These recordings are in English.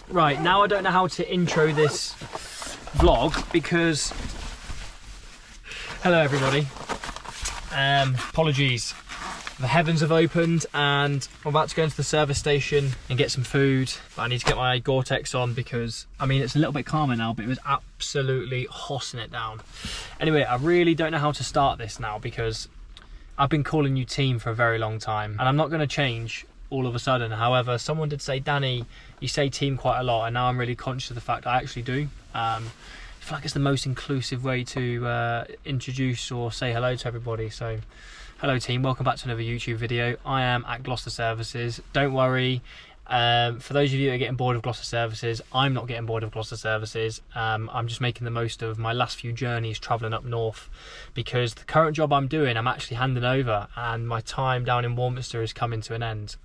Right, now I don't know how to intro this vlog because... Hello everybody. Apologies. The heavens have opened and I'm about to go into the service station and get some food. But I need to get my Gore-Tex on because, I mean, it's a little bit calmer now, but it was absolutely hossing it down. Anyway, I really don't know how to start this now because I've been calling you team for a very long time and I'm not going to change all of a sudden. However, someone did say, Danny, you say team quite a lot, and now I'm really conscious of the fact I actually do. I feel like it's the most inclusive way to introduce or say hello to everybody. So hello team, welcome back to another YouTube video. I am at Gloucester Services. Don't worry, for those of you that are getting bored of Gloucester Services, I'm not getting bored of Gloucester Services. I'm just making the most of my last few journeys travelling up north because the current job I'm doing I'm actually handing over and my time down in Warminster is coming to an end.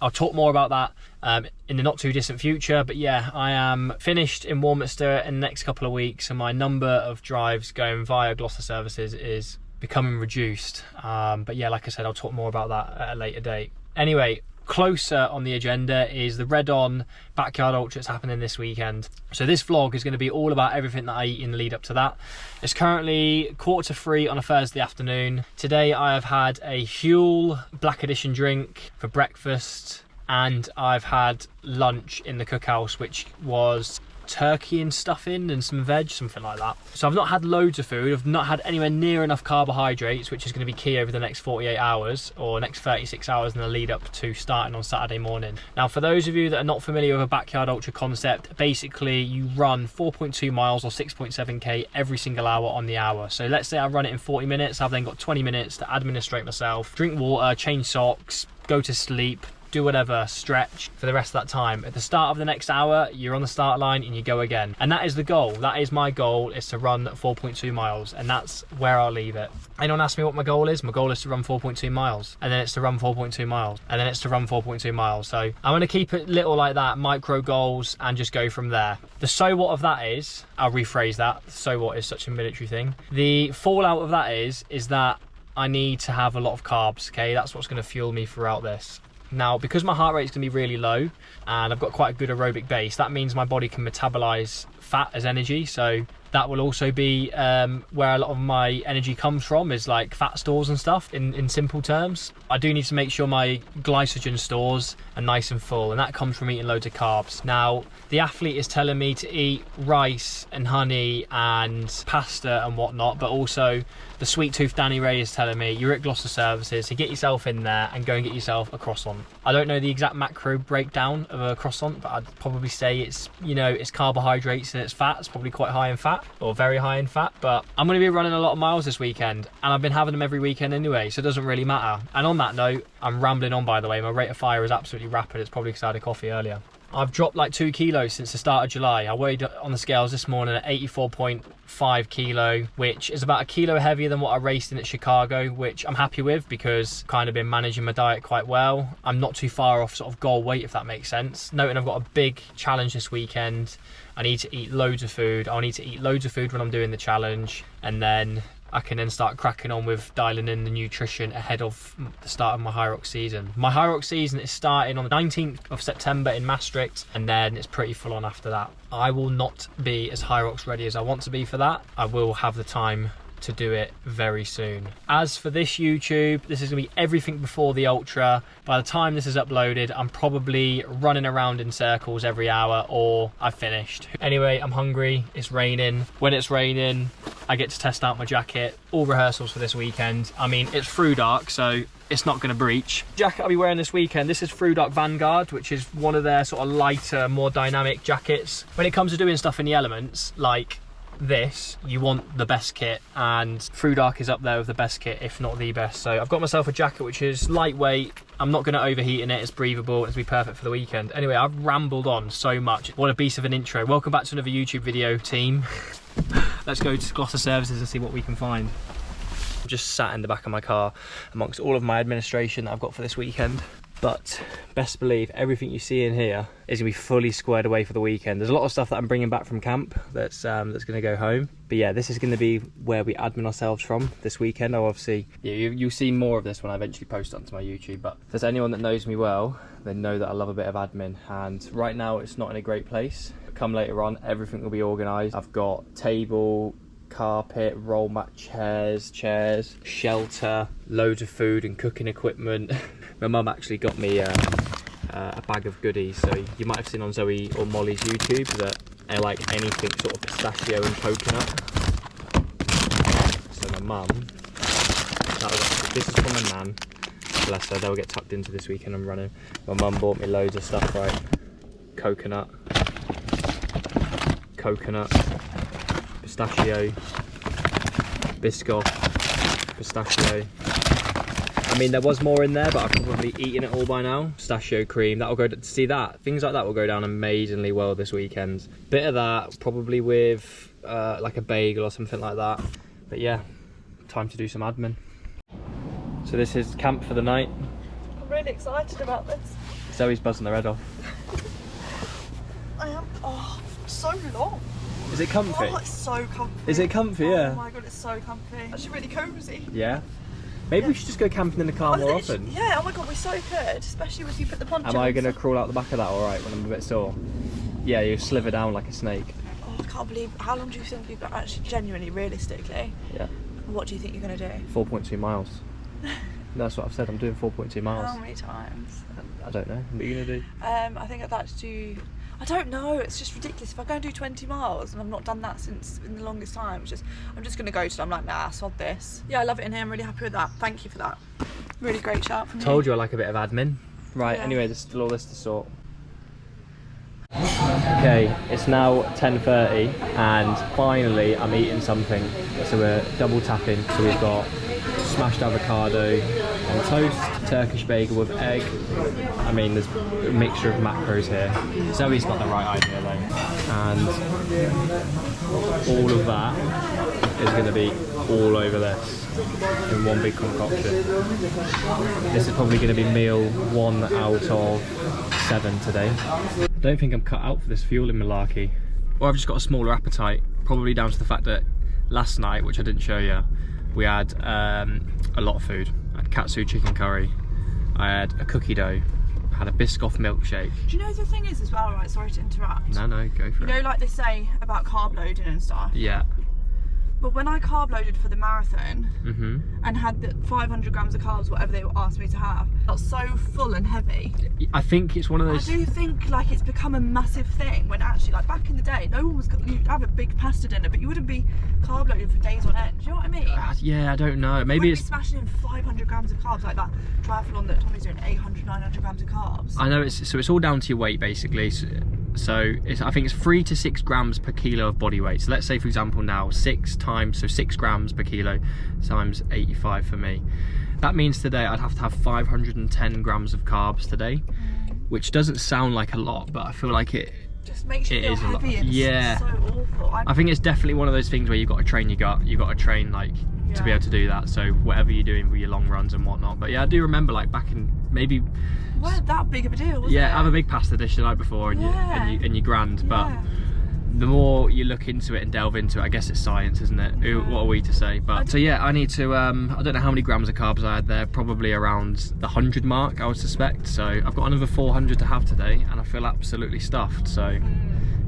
I'll talk more about that in the not too distant future, but yeah, I am finished in Warminster in the next couple of weeks and my number of drives going via Gloucester Services is becoming reduced. But yeah, like I said, I'll talk more about that at a later date. Anyway, closer on the agenda is the Red On Backyard Ultra that's happening this weekend. So this vlog is going to be all about everything that I eat in the lead up to that. It's currently 3:15 on a Thursday afternoon. Today I have had a Huel Black Edition drink for breakfast and I've had lunch in the cookhouse, which was turkey and stuffing and some veg, something like that. So I've not had loads of food, I've not had anywhere near enough carbohydrates, which is going to be key over the next 48 hours or next 36 hours in the lead up to starting on Saturday morning. Now for those of you that are not familiar with a Backyard Ultra concept, basically you run 4.2 miles or 6.7k every single hour on the hour. So let's say I run it in 40 minutes, I've then got 20 minutes to administrate myself, drink water, change socks, go to sleep, do whatever, stretch for the rest of that time. At the start of the next hour, you're on the start line and you go again. And that is the goal. That is my goal, is to run 4.2 miles. And that's where I'll leave it. Anyone ask me what my goal is? My goal is to run 4.2 miles. And then it's to run 4.2 miles. And then it's to run 4.2 miles. So I'm going to keep it little like that, micro goals, and just go from there. The so what of that is, I'll rephrase that. So what is such a military thing. The fallout of that is that I need to have a lot of carbs, okay? That's what's going to fuel me throughout this. Now, because my heart rate is going to be really low and I've got quite a good aerobic base, that means my body can metabolize fat as energy. So that will also be where a lot of my energy comes from, is like fat stores and stuff in simple terms. I do need to make sure my glycogen stores are nice and full, and that comes from eating loads of carbs. Now, the athlete is telling me to eat rice and honey and pasta and whatnot, but also the sweet tooth Danny Ray is telling me you're at Gloucester Services, so get yourself in there and go and get yourself a croissant. I don't know the exact macro breakdown of a croissant, but I'd probably say it's, you know, it's carbohydrates and it's fat. It's probably quite high in fat or very high in fat, but I'm going to be running a lot of miles this weekend and I've been having them every weekend anyway, so it doesn't really matter. And on that note, I'm rambling on, by the way, my rate of fire is absolutely rapid. It's probably because I had a coffee earlier. I've dropped like 2 kilos since the start of July. I weighed on the scales this morning at 84.5 kilo, which is about a kilo heavier than what I raced in at Chicago, which I'm happy with because I've kind of been managing my diet quite well. I'm not too far off sort of goal weight, if that makes sense. Noting I've got a big challenge this weekend. I need to eat loads of food. I'll need to eat loads of food when I'm doing the challenge, and then I can then start cracking on with dialing in the nutrition ahead of the start of my High Rock season. My High Rock season is starting on the 19th of September in Maastricht, and then it's pretty full on after that. I will not be as High Rocks ready as I want to be for that. I will have the time to do it very soon. As for this YouTube, this is gonna be everything before the Ultra. By the time this is uploaded, I'm probably running around in circles every hour or I've finished. Anyway, I'm hungry, it's raining. When it's raining, I get to test out my jacket. All rehearsals for this weekend. I mean, it's through dark, so it's not gonna breach. Jacket I'll be wearing this weekend, this is Through Dark Vanguard, which is one of their sort of lighter, more dynamic jackets. When it comes to doing stuff in the elements, like this, you want the best kit, and Through Dark is up there with the best kit, if not the best. So I've got myself a jacket which is lightweight. I'm not going to overheat in it, it's breathable, it's be perfect for the weekend. Anyway, I've rambled on so much. What a beast of an intro. Welcome back to another YouTube video, team. Let's go to Gloucester Services and see what we can find. I'm just sat in the back of my car amongst all of my administration that I've got for this weekend. But best believe everything you see in here is gonna be fully squared away for the weekend. There's a lot of stuff that I'm bringing back from camp that's gonna go home But yeah, this is going to be where we admin ourselves from this weekend. I'll obviously, yeah, you'll see more of this when I eventually post it onto my YouTube. But if there's anyone that knows me well, they know that I love a bit of admin. And right now it's not in a great place. But come later on, everything will be organised. I've got table, carpet, roll mat chairs, shelter, loads of food and cooking equipment. My mum actually got me a bag of goodies. So you might have seen on Zoe or Molly's YouTube that I like anything sort of pistachio and coconut. So my mum, this is from my nan, bless her, they'll get tucked into this weekend I'm running. My mum bought me loads of stuff, right? Coconut, pistachio, Biscoff, pistachio. I mean, there was more in there, but I've probably eaten it all by now. Pistachio cream, that'll go, see that? Things like that will go down amazingly well this weekend. Bit of that, probably with like a bagel or something like that. But yeah, time to do some admin. So this is camp for the night. I'm really excited about this. Zoe's buzzing her head off. I am, oh, so long. Is it comfy? Oh, it's so comfy. Is it comfy, yeah? Oh my god, it's so comfy. Actually really cosy. Yeah. Maybe we should just go camping in the car more often. Yeah, oh my god, we so could, especially if you put the poncho on. Am I going to crawl out the back of that alright when I'm a bit sore? Yeah, you sliver down like a snake. Oh, I can't believe, how long do you think you've got, actually, genuinely, realistically? Yeah. What do you think you're going to do? 4.2 miles. That's what I've said, I'm doing 4.2 miles. How many times? I don't know, what are you going to do? I think I'd like to do, I don't know, it's just ridiculous. If I go and do 20 miles, and I've not done that since in the longest time, I'm just going to go to, I'm like, nah, sod this. Yeah, I love it in here, I'm really happy with that. Thank you for that. Really great shout from you. Told you I like a bit of admin. Right, yeah. Anyway, there's still all this to sort. Okay, it's now 10:30 and finally I'm eating something. So we're double tapping. So we've got smashed avocado on toast, Turkish bagel with egg. I mean, there's a mixture of macros here. Zoe's got the right idea though. And all of that is going to be all over this in one big concoction. This is probably going to be meal 1 out of 7 today. I don't think I'm cut out for this fueling malarkey. Or I've just got a smaller appetite, probably down to the fact that last night, which I didn't show you, we had a lot of food. I had katsu chicken curry, I had a cookie dough, I had a Biscoff milkshake. Do you know the thing is as well, right, sorry to interrupt. No, go for it. You know, like they say about carb loading and stuff? Yeah. But when I carb loaded for the marathon and had the 500 grams of carbs, whatever they asked me to have, I felt so full and heavy. I think it's one of those... I do think like it's become a massive thing when actually, like back in the day, no one was, you'd have a big pasta dinner, but you wouldn't be carb loaded for days on end. Do you know what I mean? Yeah, I don't know. Maybe you it's... be smashing in 500 grams of carbs like that triathlon that Tommy's doing, 800, 900 grams of carbs. I know, it's all down to your weight basically. So I think it's 3 to 6 grams per kilo of body weight. So let's say for example now 6 grams per kilo times 85 for me. That means today I'd have to have 510 grams of carbs today, which doesn't sound like a lot, but I feel like it just makes you feel heavy and yeah. so awful. I think it's definitely one of those things where you've got to train your gut, you've got to train like to be able to do that. So whatever you're doing with your long runs and whatnot. But yeah, I do remember like back in maybe... Weren't that big of a deal, was it? Have a big pasta dish the night before and you're grand. But the more you look into it and delve into it, I guess it's science, isn't it? Yeah. What are we to say? But so yeah, I need to, I don't know how many grams of carbs I had there, probably around the 100 mark, I would suspect. So I've got another 400 to have today and I feel absolutely stuffed. So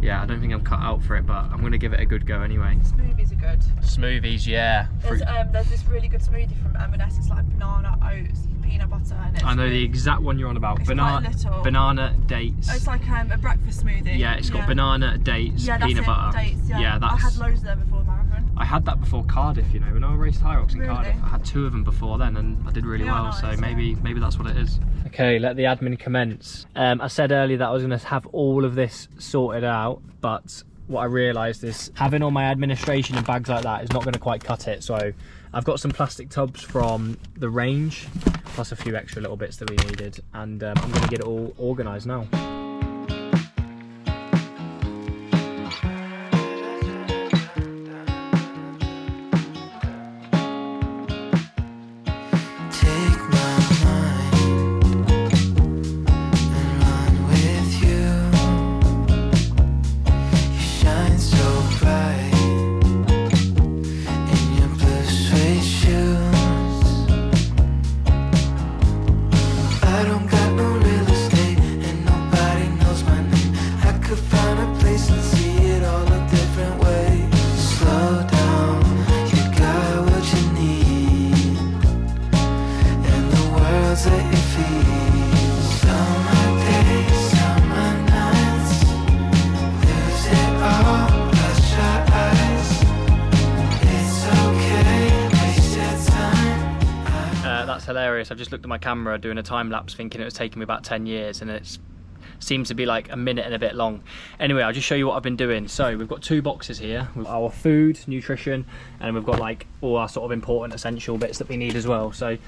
yeah, I don't think I'm cut out for it, but I'm going to give it a good go anyway. Smoothies are good. Smoothies, yeah. There's this really good smoothie from M&S, it's like banana, oats, peanut butter, and it's... I know the exact one you're on about. It's banana, dates. Oh, it's like a breakfast smoothie. Yeah, it's got banana, dates, peanut butter. Dates, yeah, that's... I had loads of them before the marathon. I had that before Cardiff, you know, when I raced High Rocks in Cardiff. I had 2 of them before then and I did really well, nice, so maybe that's what it is. Okay, let the admin commence. I said earlier that I was going to have all of this sorted out, but what I realised is having all my administration and bags like that is not going to quite cut it. So I've got some plastic tubs from the range, plus a few extra little bits that we needed, and I'm going to get it all organised now. hilarious. I've just looked at my camera doing a time lapse thinking it was taking me about 10 years and it seems to be like a minute and a bit long. Anyway, I'll just show you what I've been doing. So we've got 2 boxes here with our food, nutrition, and we've got like all our sort of important essential bits that we need as well. So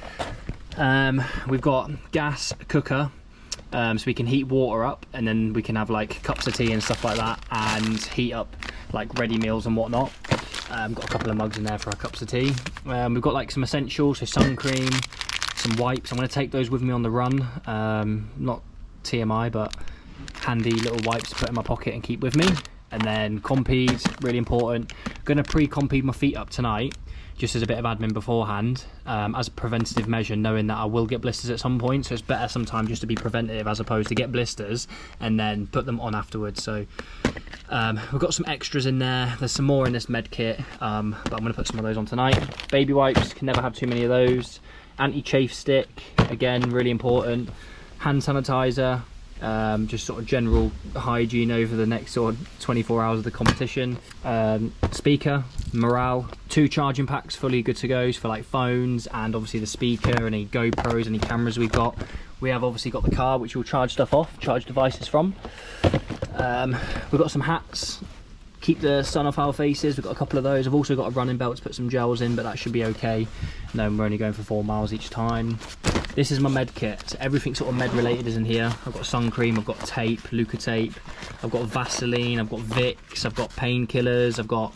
we've got gas cooker, so we can heat water up and then we can have like cups of tea and stuff like that and heat up like ready meals and whatnot. Got a couple of mugs in there for our cups of tea. We've got like some essentials, so sun cream, some wipes. I'm going to take those with me on the run. Not TMI, but handy little wipes to put in my pocket and keep with me. And then compeed, really important. Going to pre-compeed my feet up tonight, just as a bit of admin beforehand, as a preventative measure, knowing that I will get blisters at some point. So it's better sometimes just to be preventative as opposed to get blisters and then put them on afterwards. So we've got some extras in there. There's some more in this med kit, but I'm going to put some of those on tonight. Baby wipes, can never have too many of those. Anti-chafe stick, again, really important. Hand sanitizer, just sort of general hygiene over the next sort of 24 hours of the competition. Speaker, morale, 2 charging packs fully good to go for like phones and obviously the speaker, any GoPros, any cameras we've got. We have obviously got the car which we'll charge stuff off, charge devices from. We've got some hats, keep the sun off our faces. We've got a couple of those. I've also got a running belt to put some gels in, but that should be okay. No, we're only going for 4 miles each time. This is my med kit, so everything sort of med related is in here. I've got sun cream, I've got tape, Luca tape, I've got Vaseline, I've got Vicks, I've got painkillers, I've got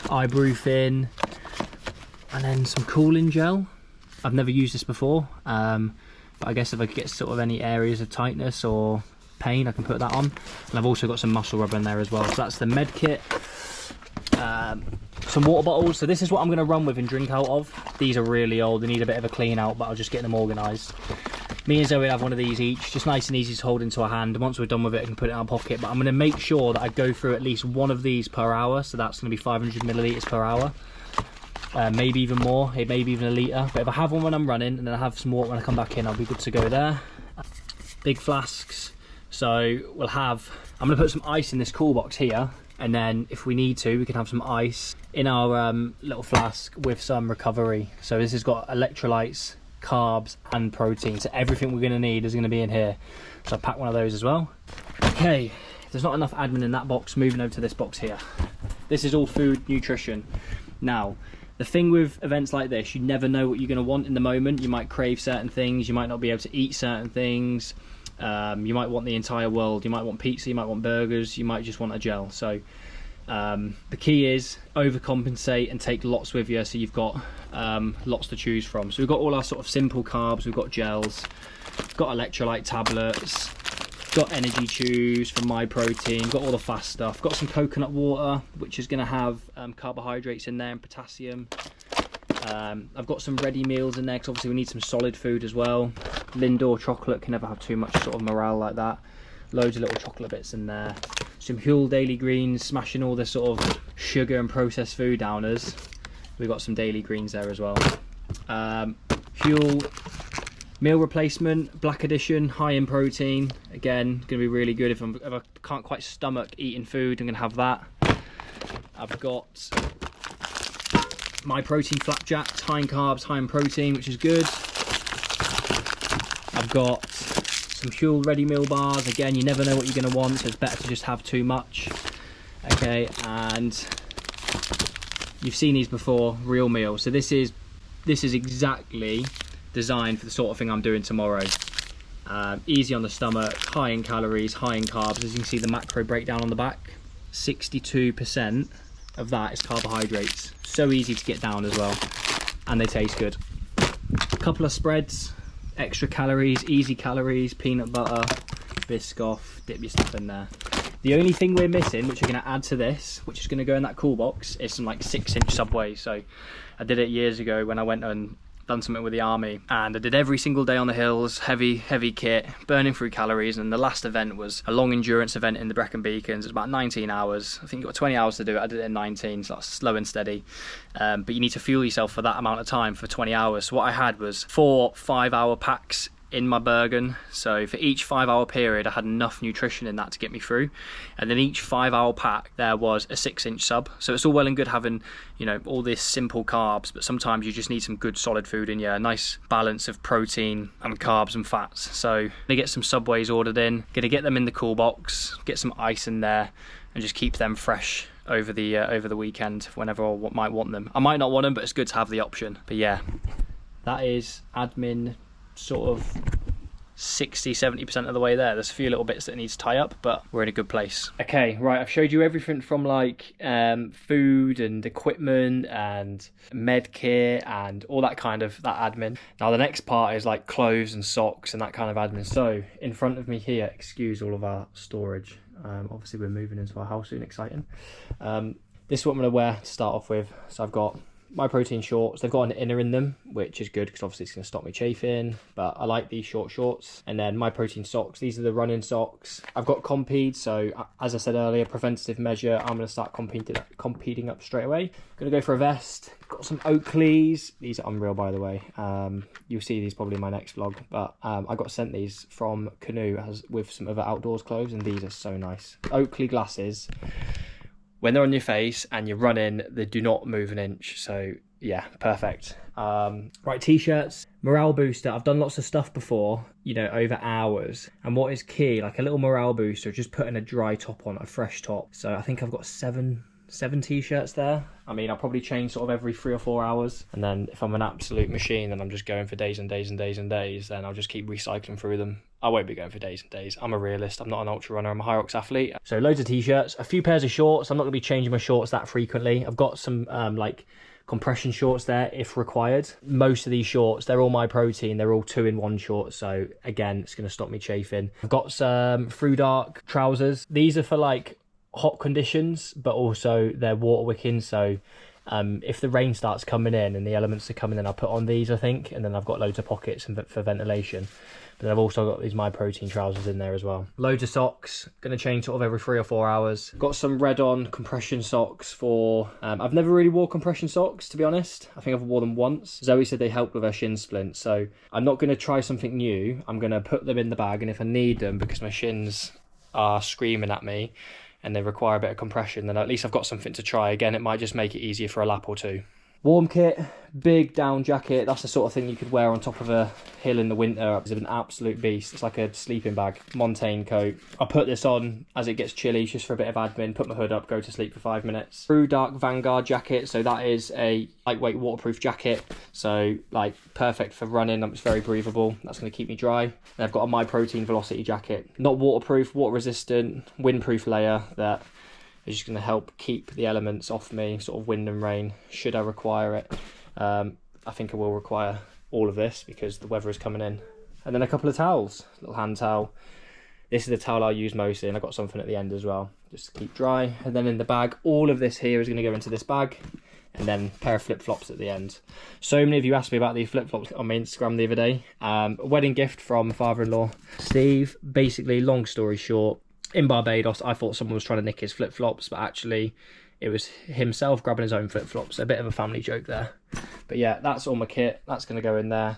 ibuprofen, and then some cooling gel. I've never used this before, but I guess if I get sort of any areas of tightness or pain, I can put that on. And I've also got some muscle rubber in there as well. So that's the med kit. Some water bottles. So this is what I'm going to run with and drink out of. These are really old, they need a bit of a clean out, but I'll just get them organised. Me and Zoe have one of these each, just nice and easy to hold into our hand. Once we're done with it, I can put it in our pocket, but I'm going to make sure that I go through at least one of these per hour. So that's going to be 500 millilitres per hour. Maybe even more, maybe even a litre. But if I have one when I'm running and then I have some water when I come back in, I'll be good to go there. Big flasks. So we'll have, I'm going to put some ice in this cool box here, and then if we need to, we can have some ice in our little flask with some recovery. So this has got electrolytes, carbs and protein, so everything we're going to need is going to be in here. So I'll pack one of those as well. Okay, if there's not enough admin in that box, moving over to this box here. This is all food, nutrition. Now, the thing with events like this, you never know what you're going to want in the moment. You might crave certain things, you might not be able to eat certain things. You might want the entire world, you might want pizza, you might want burgers, you might just want a gel. So the key is overcompensate and take lots with you, so you've got lots to choose from. So we've got all our sort of simple carbs, we've got gels, we've got electrolyte tablets, got energy chews from My Protein, got all the fast stuff, got some coconut water which is going to have carbohydrates in there and potassium. I've got some ready meals in there because obviously we need some solid food as well. Lindor chocolate, can never have too much sort of morale like that. Loads of little chocolate bits in there. Some Huel Daily Greens, smashing all this sort of sugar and processed food downers. We've got some Daily Greens there as well. Huel meal replacement, Black Edition, high in protein. Again, going to be really good if I can't quite stomach eating food, I'm going to have that. I've got My Protein Flapjacks, high in carbs, high in protein, which is good. I've got some Huel ready meal bars. Again, you never know what you're going to want, so it's better to just have too much. Okay, and you've seen these before, Real Meal. So this is exactly designed for the sort of thing I'm doing tomorrow. Easy on the stomach, high in calories, high in carbs. As you can see, the macro breakdown on the back, 62% of that is carbohydrates. So easy to get down as well, and they taste good. A couple of spreads, extra calories, easy calories, peanut butter, Biscoff, dip your stuff in there. The only thing we're missing, which we're going to add to this, which is going to go in that cool box, is some like 6-inch Subway. So I did it years ago when I went and done something with the army, and I did every single day on the hills, heavy kit, burning through calories. And the last event was a long endurance event in the Brecon Beacons. It's about 19 hours. I think you got 20 hours to do it. I did it in 19, so that's slow and steady. But you need to fuel yourself for that amount of time for 20 hours. So what I had was 4 5-hour packs in my Bergen. So for each 5 hour period, I had enough nutrition in that to get me through. And then each 5 hour pack, there was a 6-inch sub. So it's all well and good having, you know, all this simple carbs, but sometimes you just need some good solid food in you, a nice balance of protein and carbs and fats. So I'm gonna get some Subways ordered in, gonna get them in the cool box, get some ice in there, and just keep them fresh over the weekend whenever I might want them. I might not want them, but it's good to have the option. But yeah, that is admin sort of 60-70% of the way there. There's a few little bits that need to tie up, but we're in a good place. Okay, right, I've showed you everything from like food and equipment and med kit and all that kind of admin. Now the next part is like clothes and socks and that kind of admin. So in front of me here, excuse all of our storage. Obviously we're moving into our house soon, exciting. This is what I'm going to wear to start off with. So I've got my protein shorts. They've got an inner in them, which is good because obviously it's going to stop me chafing, but I like these short shorts. And then my protein socks, these are the running socks. I've got Compede, so as I said earlier, preventative measure, I'm going to start competing up straight away. Going to go for a vest. Got some Oakleys. These are unreal, by the way. You'll see these probably in my next vlog, but I got sent these from Canoe with some other outdoors clothes, and these are so nice. Oakley glasses. When they're on your face and you're running, they do not move an inch. So yeah, perfect. Right, t-shirts, morale booster. I've done lots of stuff before, you know, over hours. And what is key, like a little morale booster, just putting a dry top on, a fresh top. So I think I've got seven t-shirts there. I mean, I'll probably change sort of every 3 or 4 hours. And then if I'm an absolute machine and I'm just going for days and days and days and days, then I'll just keep recycling through them. I won't be going for days and days. I'm a realist. I'm not an ultra runner. I'm a Hyrox athlete. So loads of t-shirts, a few pairs of shorts. I'm not going to be changing my shorts that frequently. I've got some like compression shorts there if required. Most of these shorts, they're all my protein. They're all 2-in-1 shorts. So again, it's going to stop me chafing. I've got some Through Dark trousers. These are for like hot conditions, but also they're water wicking. So if the rain starts coming in and the elements are coming in, I'll put on these, I think. And then I've got loads of pockets for ventilation. But then I've also got these My Protein trousers in there as well. Loads of socks, going to change sort of every 3 or 4 hours. Got some Red On compression socks for... I've never really wore compression socks, to be honest. I think I've worn them once. Zoe said they helped with her shin splint. So I'm not going to try something new. I'm going to put them in the bag, and if I need them because my shins are screaming at me and they require a bit of compression, then at least I've got something to try. Again, it might just make it easier for a lap or two. Warm kit, big down jacket. That's the sort of thing you could wear on top of a hill in the winter. It's an absolute beast. It's like a sleeping bag. Montane coat. I put this on as it gets chilly, just for a bit of admin. Put my hood up, go to sleep for 5 minutes. Through Dark Vanguard jacket. So that is a lightweight waterproof jacket. So like perfect for running. It's very breathable. That's going to keep me dry. And I've got a My Protein Velocity jacket. Not waterproof, water resistant, windproof layer that is just going to help keep the elements off me, sort of wind and rain, should I require it. I think I will require all of this because the weather is coming in. And then a couple of towels, little hand towel. This is the towel I'll use mostly, and I've got something at the end as well, just to keep dry. And then in the bag, all of this here is going to go into this bag, and then a pair of flip-flops at the end. So many of you asked me about these flip-flops on my Instagram the other day. A wedding gift from my father-in-law, Steve. Basically, long story short, in Barbados, I thought someone was trying to nick his flip-flops, but actually it was himself grabbing his own flip-flops. A bit of a family joke there. But yeah, that's all my kit. That's going to go in there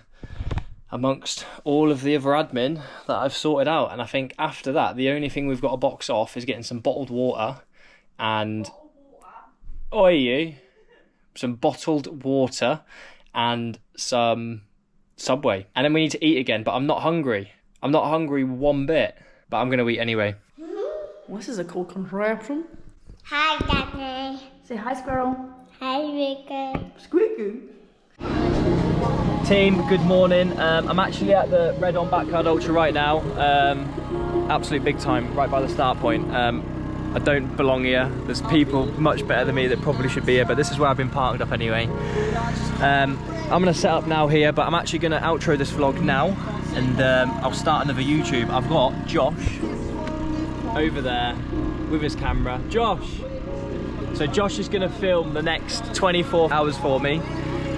amongst all of the other admin that I've sorted out. And I think after that, the only thing we've got to box off is getting some bottled water and... some bottled water and some Subway. And then we need to eat again, but I'm not hungry. I'm not hungry one bit, but I'm going to eat anyway. This is a cool contraption. Hi, Daddy. Say hi, squirrel. Hi, Rico. Squeaky. Team, good morning. I'm actually at the Red On Backyard Ultra right now. Absolute big time, right by the start point. I don't belong here. There's people much better than me that probably should be here, but this is where I've been parked up anyway. I'm gonna set up now here, but I'm actually gonna outro this vlog now, and I'll start another YouTube. I've got Josh over there with his camera. Josh! So Josh is gonna film the next 24 hours for me.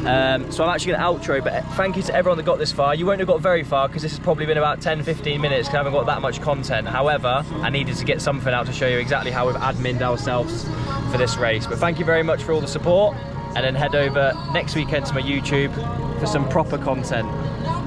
So I'm actually going to outro, but thank you to everyone that got this far. You won't have got very far because this has probably been about 10-15 minutes because I haven't got that much content. However, I needed to get something out to show you exactly how we've adminned ourselves for this race. But thank you very much for all the support, and then head over next weekend to my YouTube for some proper content.